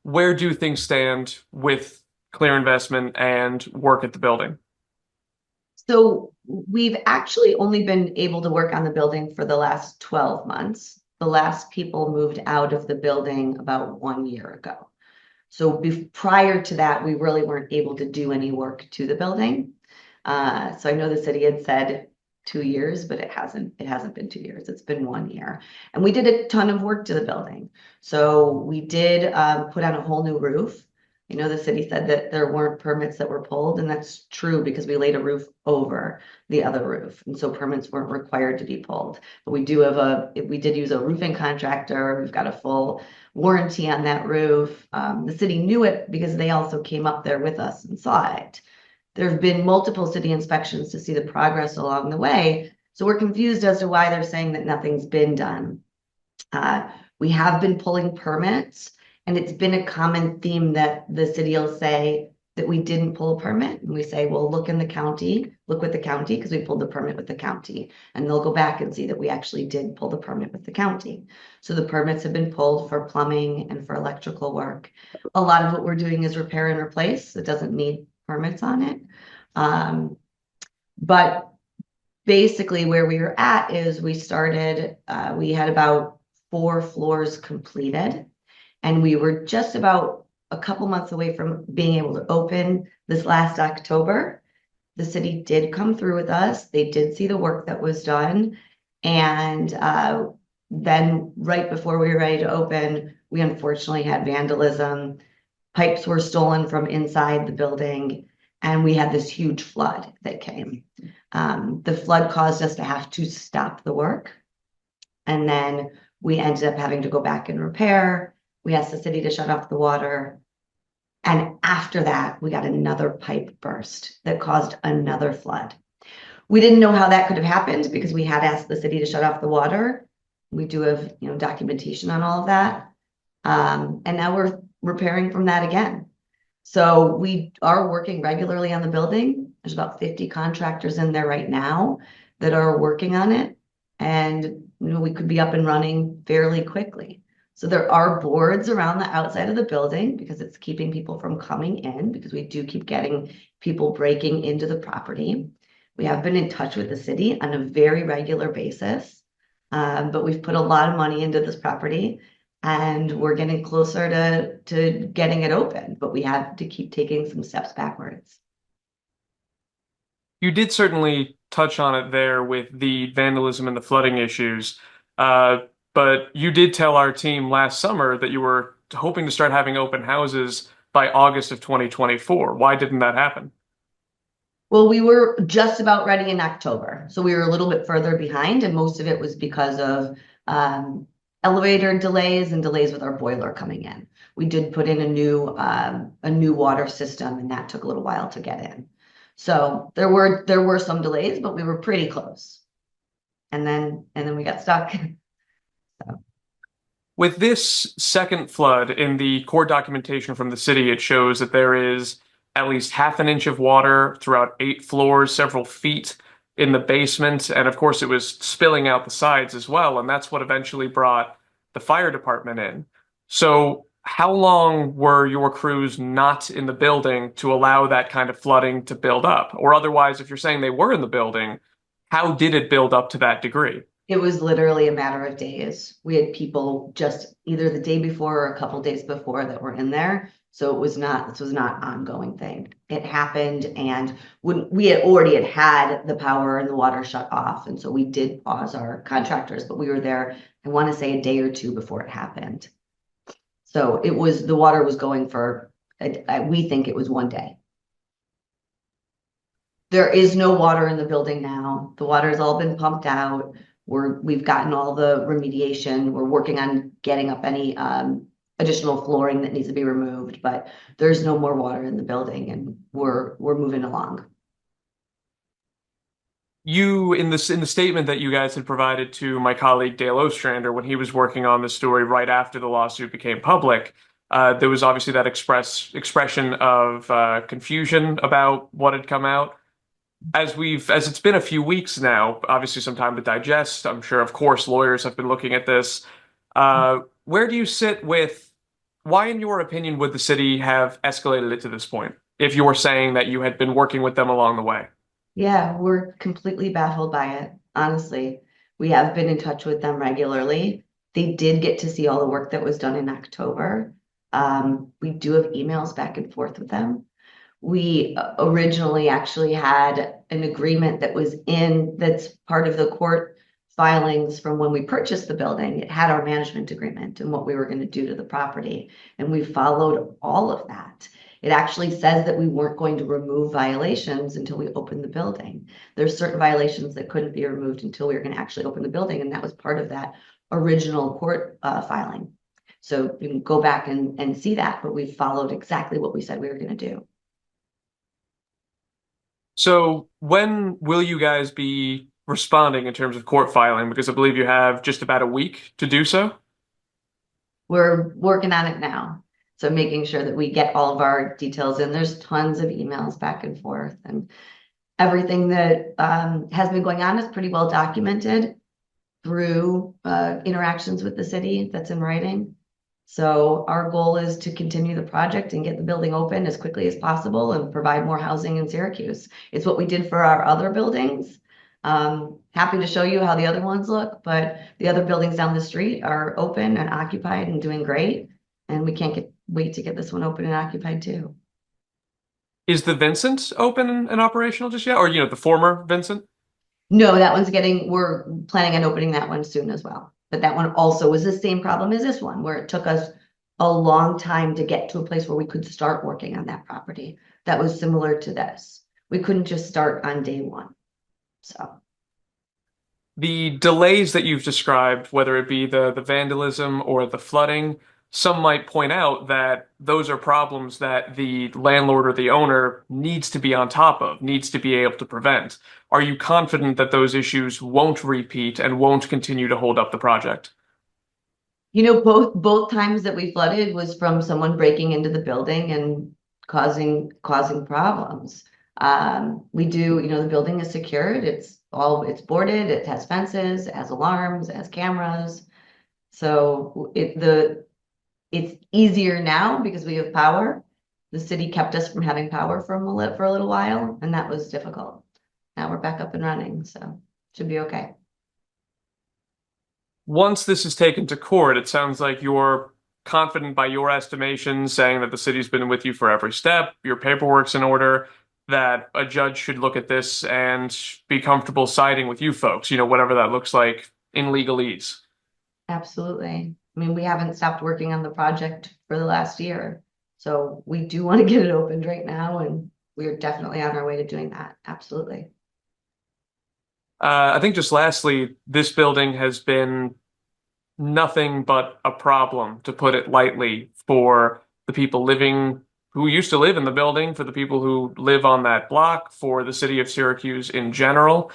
where do things stand with clear investment and work at the building? So we've actually only been able to work on the building for the last 12 months. The last people moved out of the building about 1 year ago. So prior to that, we really weren't able to do any work to the building. So I know the city had said 2 years, but it hasn't been 2 years. It's been 1 year. And we did a ton of work to the building. So we did put on a whole new roof. You know, the city said that there weren't permits that were pulled, and that's true because we laid a roof over the other roof. And so permits weren't required to be pulled. But we did use a roofing contractor. We've got a full warranty on that roof. The city knew it because they also came up there with us and saw it. There have been multiple city inspections to see the progress along the way. So we're confused as to why they're saying that nothing's been done. We have been pulling permits, and it's been a common theme that the city will say that we didn't pull a permit. And we say, well, look with the county, because we pulled the permit with the county. And they'll go back and see that we actually did pull the permit with the county. So the permits have been pulled for plumbing and for electrical work. A lot of what we're doing is repair and replace. It doesn't need permits on it. But basically where we were at is we had about 4 floors completed, and we were just about a couple months away from being able to open this last October. The city did come through with us. They did see the work that was done. And then right before we were ready to open, we unfortunately had vandalism. Pipes were stolen from inside the building, and we had this huge flood that came. The flood caused us to have to stop the work. And then we ended up having to go back and repair. We asked the city to shut off the water. And after that, we got another pipe burst that caused another flood. We didn't know how that could have happened because we had asked the city to shut off the water. We do have, documentation on all of that. And now we're repairing from that again. So we are working regularly on the building. There's about 50 contractors in there right now that are working on it. And we could be up and running fairly quickly. So there are boards around the outside of the building because it's keeping people from coming in, because we do keep getting people breaking into the property. We have been in touch with the city on a very regular basis, but we've put a lot of money into this property, and we're getting closer to getting it open, but we have to keep taking some steps backwards. You did certainly touch on it there with the vandalism and the flooding issues. Uh, but you did tell our team last summer that you were hoping to start having open houses by August of 2024. Why didn't that happen? Well, we were just about ready in October, so we were a little bit further behind, and most of it was because of elevator delays and delays with our boiler coming in. We did put in a new water system, and that took a little while to get in. So there were some delays, but we were pretty close. And then we got stuck. So, With this second flood, in the court documentation from the city, it shows that there is at least half an inch of water throughout 8 floors, several feet in the basement, and of course it was spilling out the sides as well, and that's what eventually brought the fire department in. So, how long were your crews not in the building to allow that kind of flooding to build up? Or otherwise, if you're saying they were in the building, how did it build up to that degree? it was literally a matter of days. We had people just either the day before or a couple days before that were in there. So this was not an ongoing thing. It happened, and when we had already had the power and the water shut off. And so we did pause our contractors, but we were there, I want to say, a day or two before it happened. So the water was going for, we think it was one day. There is no water in the building now. The water has all been pumped out. We've gotten all the remediation. We're working on getting up any additional flooring that needs to be removed, but there's no more water in the building, and we're moving along. You, in the statement that you guys had provided to my colleague Dale Ostrander when he was working on this story right after the lawsuit became public, there was obviously that expression of confusion about what had come out. As it's been a few weeks now, obviously some time to digest. I'm sure, of course, lawyers have been looking at this. Where do you sit with why, in your opinion, would the city have escalated it to this point? If you're saying that you had been working with them along the way. Yeah, we're completely baffled by it, honestly. We have been in touch with them regularly. They did get to see all the work that was done in October. We do have emails back and forth with them. We originally actually had an agreement that was that's part of the court filings from when we purchased the building. It had our management agreement and what we were going to do to the property. And we followed all of that. It actually says that we weren't going to remove violations until we opened the building. There's certain violations that couldn't be removed until we were going to actually open the building. And that was part of that original court filing. So you can go back and see that, but we followed exactly what we said we were going to do. So when will you guys be responding in terms of court filing? Because I believe you have just about a week to do so. We're working on it now. So making sure that we get all of our details in. There's tons of emails back and forth, and everything that has been going on is pretty well documented through interactions with the city that's in writing. So our goal is to continue the project and get the building open as quickly as possible and provide more housing in Syracuse. It's what we did for our other buildings. Happy to show you how the other ones look, but the other buildings down the street are open and occupied and doing great. And we can't wait to get this one open and occupied too. Is the Vincent open and operational just yet? Or, the former Vincent? No, we're planning on opening that one soon as well. But that one also was the same problem as this one, where it took us a long time to get to a place where we could start working on that property. That was similar to this. We couldn't just start on day one. So, The delays that you've described, whether it be the vandalism or the flooding, some might point out that those are problems that the landlord or the owner needs to be on top of, needs to be able to prevent. Are you confident that those issues won't repeat and won't continue to hold up the project? both times that we flooded was from someone breaking into the building and causing problems. We do, the building is secured. It's boarded. It has fences, it has alarms, it has cameras. So it's easier now because we have power. The city kept us from having power for a little while, and that was difficult. Now we're back up and running, so should be okay. Once this is taken to court, it sounds like you're confident by your estimations, saying that the city's been with you for every step, your paperwork's in order, that a judge should look at this and be comfortable siding with you folks, whatever that looks like in legalese. Absolutely. I mean, we haven't stopped working on the project for the last year. So we do want to get it opened right now, and we're definitely on our way to doing that. Absolutely. I think just lastly, this building has been nothing but a problem, to put it lightly, for the people who used to live in the building, for the people who live on that block, for the city of Syracuse in general.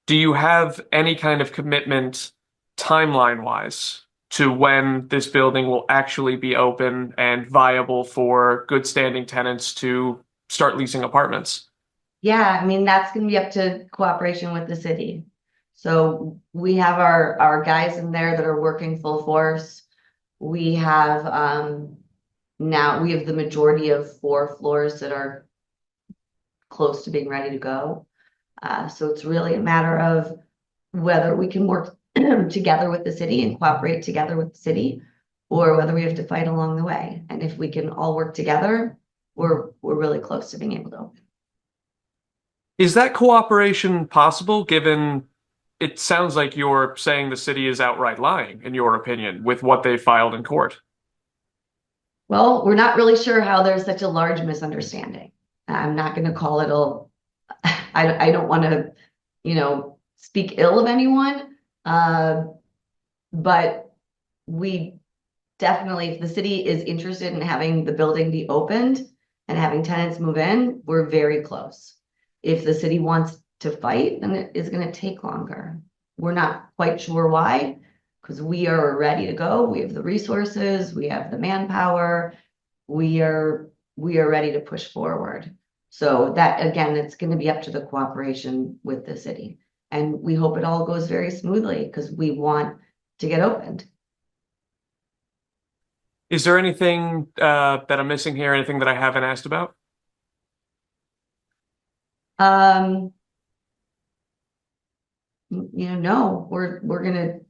Do you have any kind of commitment, timeline-wise, to when this building will actually be open and viable for good standing tenants to start leasing apartments? Yeah, I mean, that's going to be up to cooperation with the city. So we have our guys in there that are working full force. We have now we have the majority of 4 floors that are close to being ready to go. So it's really a matter of whether we can work together with the city and cooperate together with the city, or whether we have to fight along the way. And if we can all work together, we're really close to being able to open. Is that cooperation possible, given it sounds like you're saying the city is outright lying, in your opinion, with what they filed in court? Well, we're not really sure how there's such a large misunderstanding. I'm not going to call it I don't want to, speak ill of anyone. But we definitely, if the city is interested in having the building be opened and having tenants move in, we're very close. If the city wants to fight, then it is going to take longer. We're not quite sure why, because we are ready to go. We have the resources, we have the manpower, we are ready to push forward. So that, again, it's going to be up to the cooperation with the city. And we hope it all goes very smoothly because we want to get opened. Is there anything that I'm missing here? Anything that I haven't asked about? Um, no, we're gonna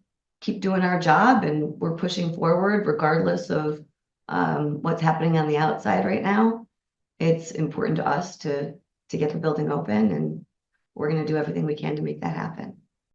keep doing our job and we're pushing forward regardless of what's happening on the outside right now. It's important to us to get the building open, and we're gonna do everything we can to make that happen.